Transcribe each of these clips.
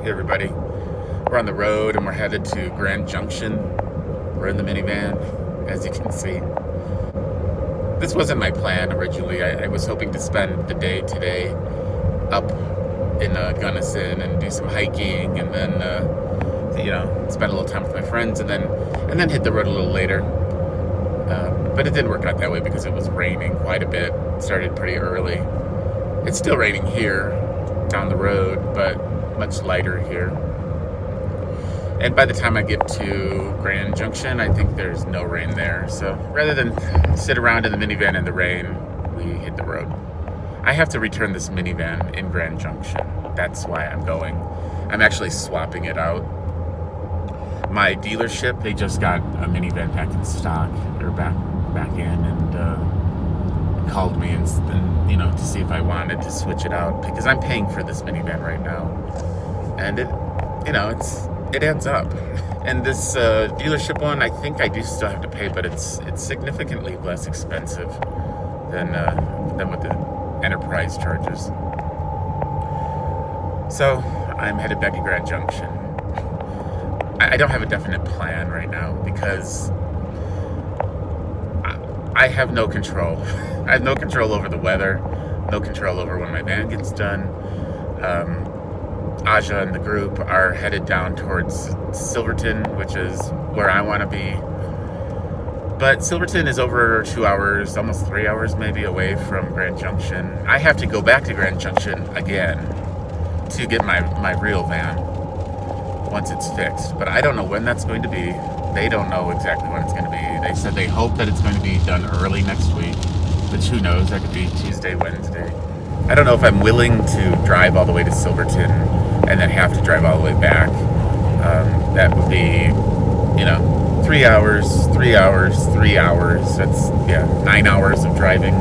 Hey everybody, we're on the road and we're headed to Grand Junction. We're in the minivan, as you can see. This wasn't my plan originally. I was hoping to spend the day today up in Gunnison and do some hiking and then, spend a little time with my friends and then hit the road a little later. But it didn't work out that way because it was raining quite a bit. It started pretty early. It's still raining here down the road, but much lighter here. And by the time I get to Grand Junction, I think there's no rain there. So rather than sit around in the minivan in the rain, we hit the road. I have to return this minivan in Grand Junction. That's why I'm going. I'm actually swapping it out. My dealership, they just got a minivan back in stock, or back in, and called me and to see if I wanted to switch it out because I'm paying for this minivan right now, and it adds up. And this dealership one, I think I do still have to pay, but it's significantly less expensive than what the enterprise charges. So I'm headed back to Grand Junction. I don't have a definite plan right now because I have no control. I have no control over the weather, no control over when my van gets done. Aja and the group are headed down towards Silverton, which is where I want to be. But Silverton is over 2 hours, almost 3 hours maybe, away from Grand Junction. I have to go back to Grand Junction again to get my real van once it's fixed. But I don't know when that's going to be. They don't know exactly when it's going to be. They said they hope that it's going to be done early next week, which who knows, that could be Tuesday, Wednesday. I don't know if I'm willing to drive all the way to Silverton and then have to drive all the way back. That would be, 3 hours, 3 hours, 3 hours. That's, 9 hours of driving.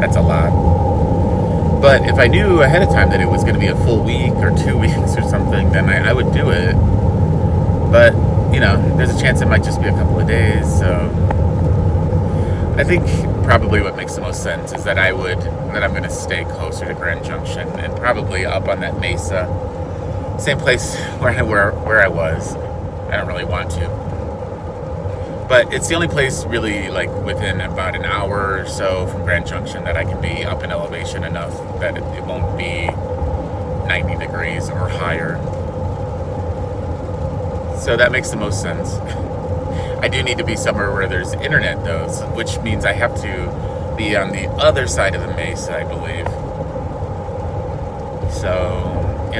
That's a lot. But if I knew ahead of time that it was going to be a full week or 2 weeks or something, then I would do it. But, there's a chance it might just be a couple of days, so I think probably what makes the most sense is that I'm going to stay closer to Grand Junction and probably up on that mesa. Same place where I was. I don't really want to. But it's the only place really within about an hour or so from Grand Junction that I can be up in elevation enough that it won't be 90 degrees or higher. So that makes the most sense. I do need to be somewhere where there's internet though, which means I have to be on the other side of the mesa, I believe. So,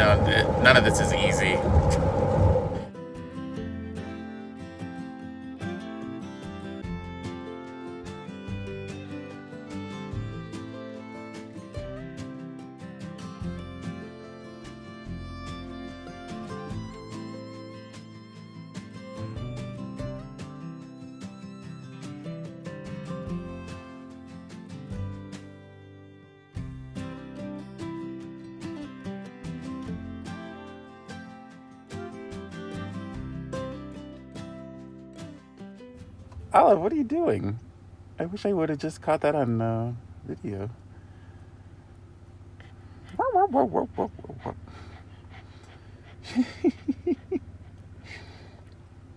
none of this is easy. Olive, what are you doing? I wish I would have just caught that on video.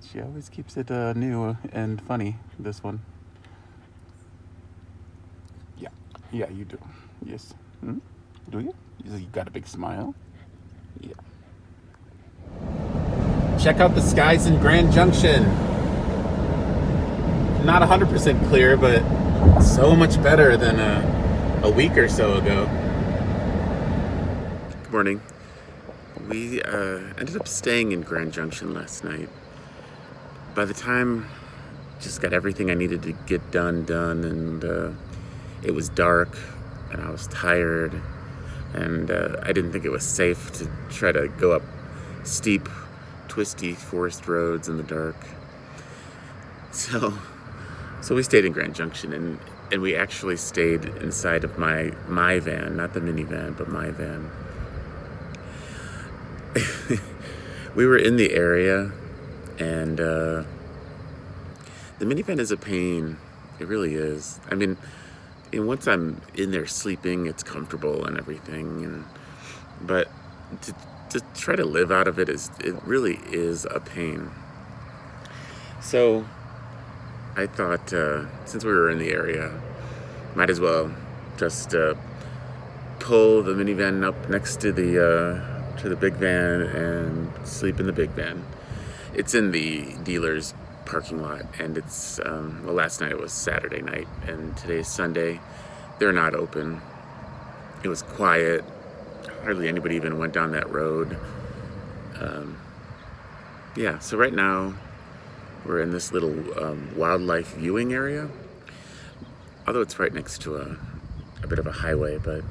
She always keeps it new and funny, this one. Yeah, you do. Yes. Hmm? Do you? You got a big smile? Yeah. Check out the skies in Grand Junction. Not 100% clear, but so much better than a week or so ago. Good morning. We ended up staying in Grand Junction last night. By the time just got everything I needed to get done, and it was dark, and I was tired, and I didn't think it was safe to try to go up steep, twisty forest roads in the dark. So we stayed in Grand Junction, and we actually stayed inside of my van, not the minivan, but my van. We were in the area, and the minivan is a pain. It really is. I mean, once I'm in there sleeping, it's comfortable and everything, but to try to live out of it really is a pain. So I thought, since we were in the area, might as well just pull the minivan up next to the big van and sleep in the big van. It's in the dealer's parking lot, and it's well, last night it was Saturday night, and today's Sunday. They're not open. It was quiet. Hardly anybody even went down that road. Yeah, so right now we're in this little wildlife viewing area. Although it's right next to a bit of a highway, but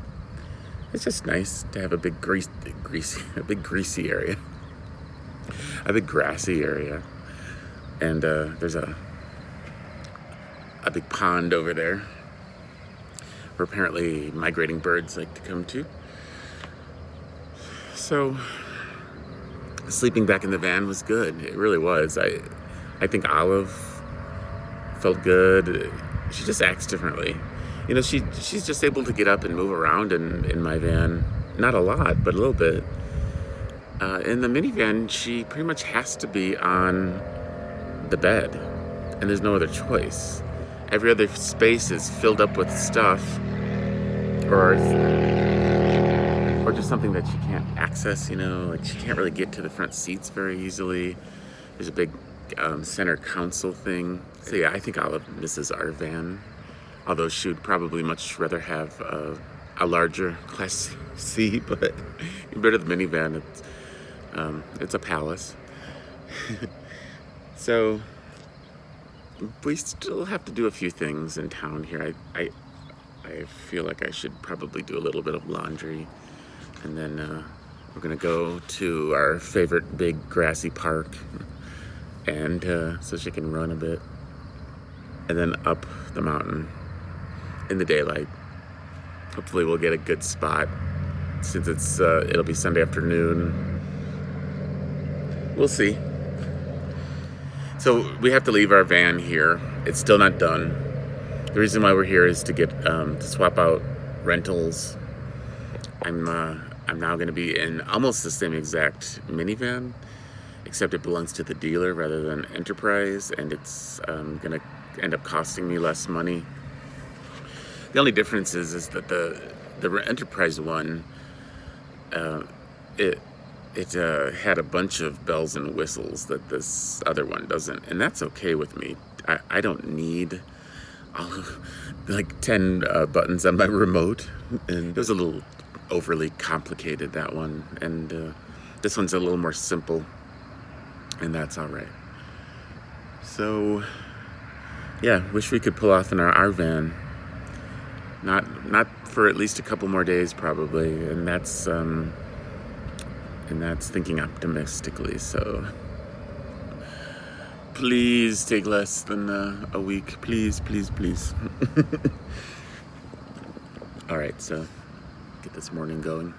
it's just nice to have a big greasy area, a big grassy area, and there's a big pond over there where apparently migrating birds like to come to. So sleeping back in the van was good. It really was. I think Olive felt good. She just acts differently. You know, she's just able to get up and move around in my van. Not a lot, but a little bit. In the minivan, she pretty much has to be on the bed, and there's no other choice. Every other space is filled up with stuff, or just something that she can't access, you know, like she can't really get to the front seats very easily. There's a big center console thing. So yeah, I think Olive misses our van, although she would probably much rather have a larger Class C, but compared to the minivan, it's a palace. So we still have to do a few things in town here. I feel like I should probably do a little bit of laundry, and then we're gonna go to our favorite big grassy park, and so she can run a bit, and then up the mountain in the daylight. Hopefully we'll get a good spot since it'll be Sunday afternoon. We'll see. So we have to leave our van here. It's still not done. The reason why we're here is to get to swap out rentals. I'm now going to be in almost the same exact minivan, except it belongs to the dealer rather than Enterprise, and it's going to end up costing me less money. The only difference is that the Enterprise one, it had a bunch of bells and whistles that this other one doesn't, and that's okay with me. I don't need all of, like 10 buttons on my remote, and it was a little overly complicated, that one, and this one's a little more simple, and that's all right. So yeah, wish we could pull off in our van. Not for at least a couple more days probably, and that's thinking optimistically. So please take less than a week, please. All right, so get this morning going.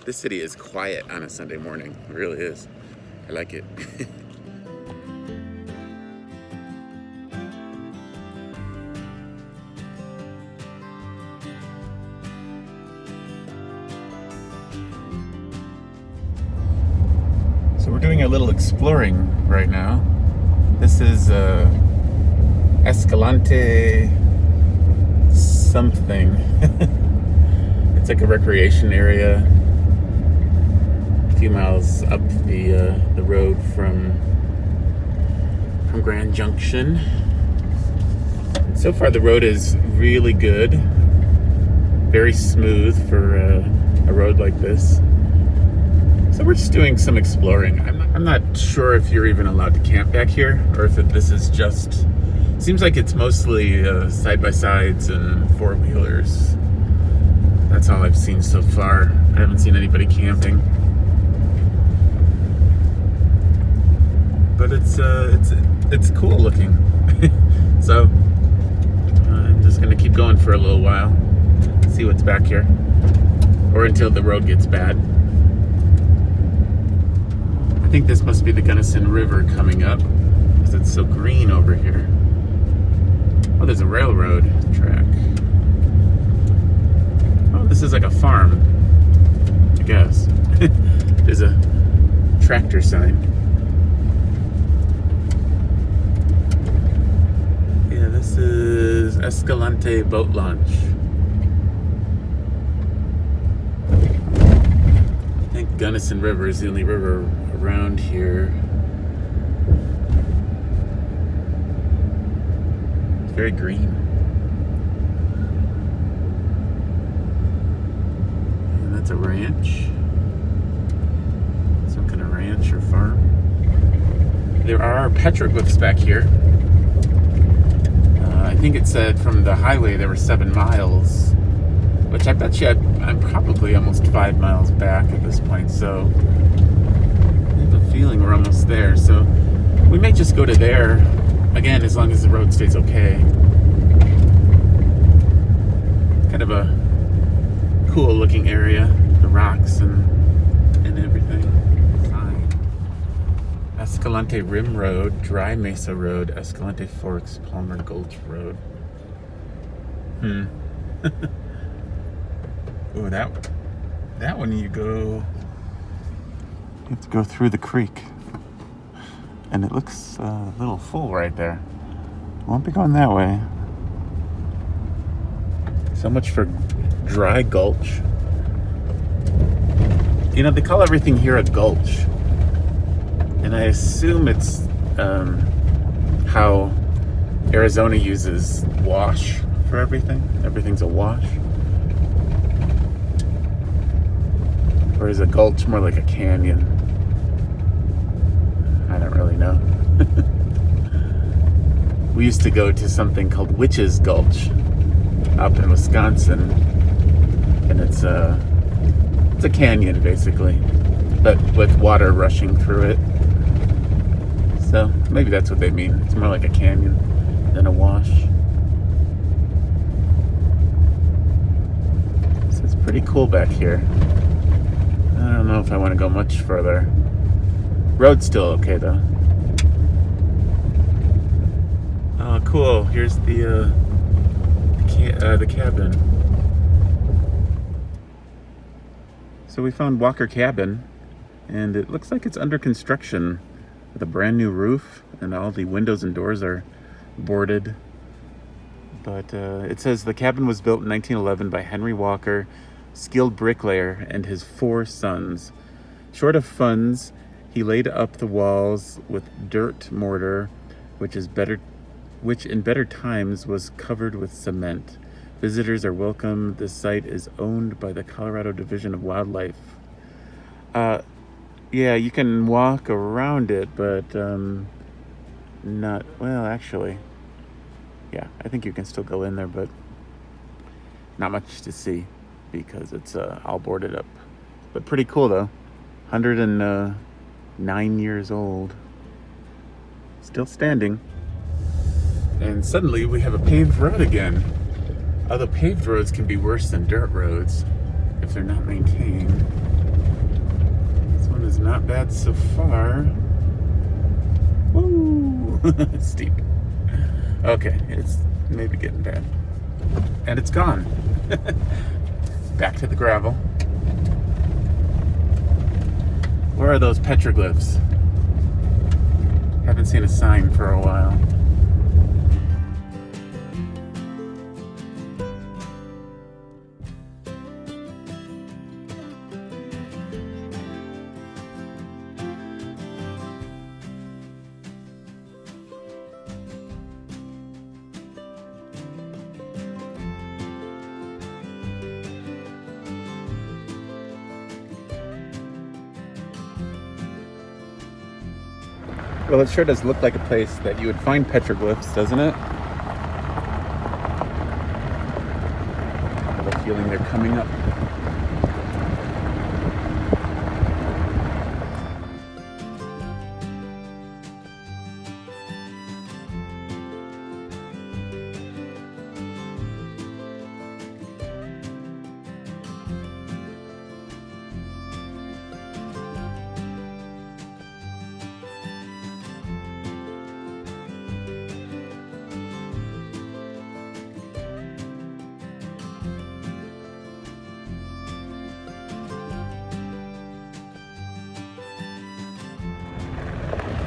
This city is quiet on a Sunday morning. It really is. I like it. So we're doing a little exploring right now. This is Escalante something. It's like a recreation area, a few miles up the road from Grand Junction. And so far the road is really good, very smooth for a road like this. So we're just doing some exploring. I'm not sure if you're even allowed to camp back here, or if this is just, seems like it's mostly side-by-sides and four-wheelers. That's all I've seen so far. I haven't seen anybody camping. But it's cool looking. So I'm just gonna keep going for a little while, see what's back here, or until the road gets bad. I think this must be the Gunnison River coming up, because it's so green over here. Oh, there's a railroad track. Oh, this is like a farm, I guess. There's a tractor sign. Yeah, this is Escalante Boat Launch. I think Gunnison River is the only river around here. It's very green. And that's a ranch. Some kind of ranch or farm. There are petroglyphs back here. I think it said from the highway there were 7 miles, which I bet you I'm probably almost 5 miles back at this point, so I have a feeling we're almost there. So we may just go to there, again, as long as the road stays okay. Kind of a cool looking area, the rocks and everything. Fine. Escalante Rim Road, Dry Mesa Road, Escalante Forks, Palmer Gulch Road. Oh, that one you have to go through the creek. And it looks a little full right there. Won't be going that way. So much for Dry Gulch. You know, they call everything here a gulch. And I assume it's how Arizona uses wash for everything. Everything's a wash. Or is a gulch more like a canyon? I don't really know. We used to go to something called Witch's Gulch up in Wisconsin. And it's a canyon basically, but with water rushing through it. So maybe that's what they mean. It's more like a canyon than a wash. So it's pretty cool back here. I don't know if I want to go much further. Road's still okay though. Oh, cool. Here's the cabin. So we found Walker Cabin, and it looks like it's under construction with a brand new roof, and all the windows and doors are boarded. But it says the cabin was built in 1911 by Henry Walker, skilled bricklayer, and his 4 sons. Short of funds, he laid up the walls with dirt mortar, which in better times was covered with cement. Visitors are welcome. This site is owned by the Colorado Division of Wildlife. Yeah, you can walk around it, but not, well, actually, yeah, I think you can still go in there, but not much to see because it's all boarded up. But pretty cool though. 109 years old. Still standing. And suddenly we have a paved road again. Although paved roads can be worse than dirt roads if they're not maintained. This one is not bad so far. Woo! Steep. Okay, it's maybe getting bad. And it's gone. Back to the gravel. Where are those petroglyphs? Haven't seen a sign for a while. Well, it sure does look like a place that you would find petroglyphs, doesn't it? I have a feeling they're coming up.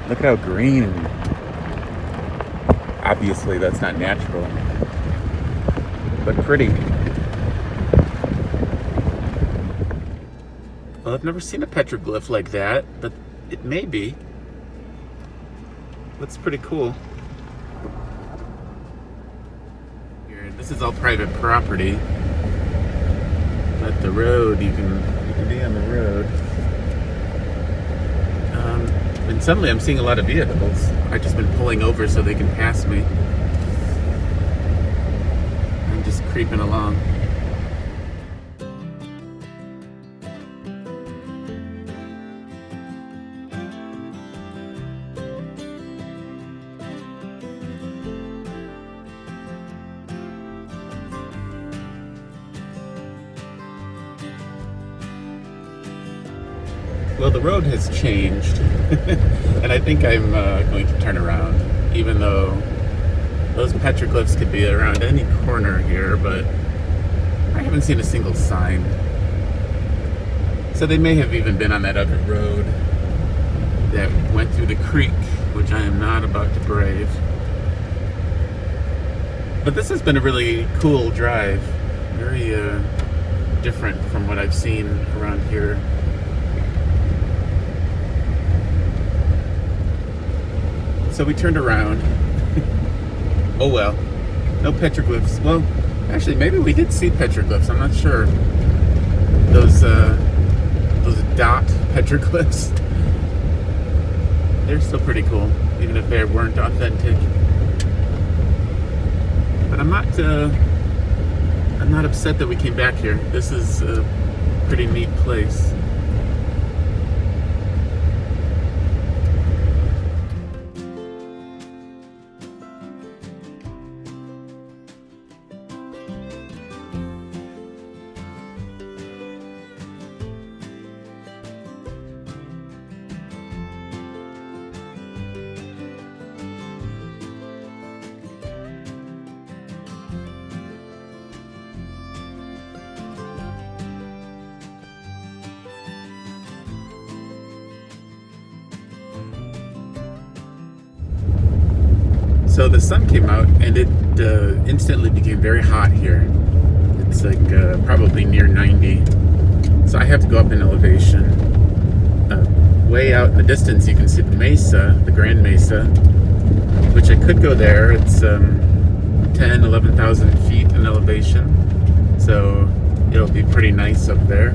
Look at how green. Obviously, that's not natural, but pretty. Well, I've never seen a petroglyph like that, but it may be. Looks pretty cool. Here, this is all private property. But the road, you can be on the road. And suddenly I'm seeing a lot of vehicles. I've just been pulling over so they can pass me. I'm just creeping along. Well, the road has changed, and I think I'm going to turn around, even though those petroglyphs could be around any corner here, but I haven't seen a single sign. So they may have even been on that other road that went through the creek, which I am not about to brave. But this has been a really cool drive, very different from what I've seen around here. So we turned around. Oh well, no petroglyphs. Well, actually, maybe we did see petroglyphs. I'm not sure. Those dot petroglyphs. They're still pretty cool, even if they weren't authentic. But I'm not upset that we came back here. This is a pretty neat place. So the sun came out and it instantly became very hot here. It's like probably near 90. So I have to go up in elevation. Way out in the distance you can see the mesa, the Grand Mesa, which I could go there. It's 11,000 feet in elevation. So it'll be pretty nice up there.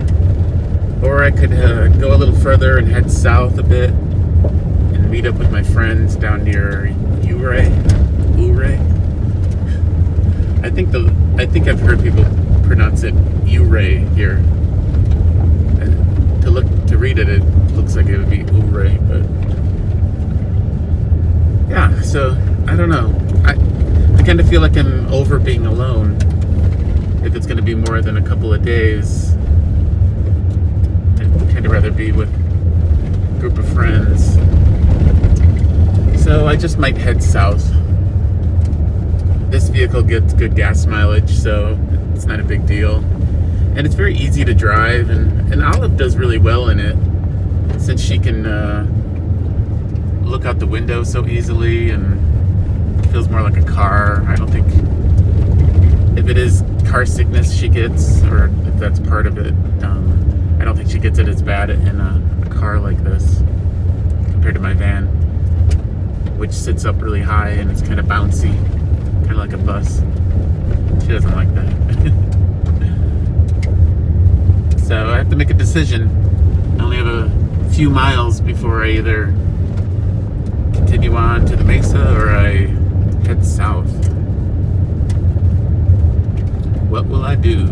Or I could go a little further and head south a bit and meet up with my friends down near Ouray. I think I've heard people pronounce it Ouray here. To read it, it looks like it would be Ouray, but yeah. So I don't know. I kind of feel like I'm over being alone. If it's going to be more than a couple of days, I'd kind of rather be with a group of friends. So I just might head south. This vehicle gets good gas mileage, so it's not a big deal. And it's very easy to drive, and Olive does really well in it, since she can look out the window so easily, and it feels more like a car. I don't think, if it is car sickness she gets, or if that's part of it, I don't think she gets it as bad in a car like this, compared to my van, which sits up really high and it's kind of bouncy, kind of like a bus. She doesn't like that. So I have to make a decision. I only have a few miles before I either continue on to the Mesa or I head south. What will I do?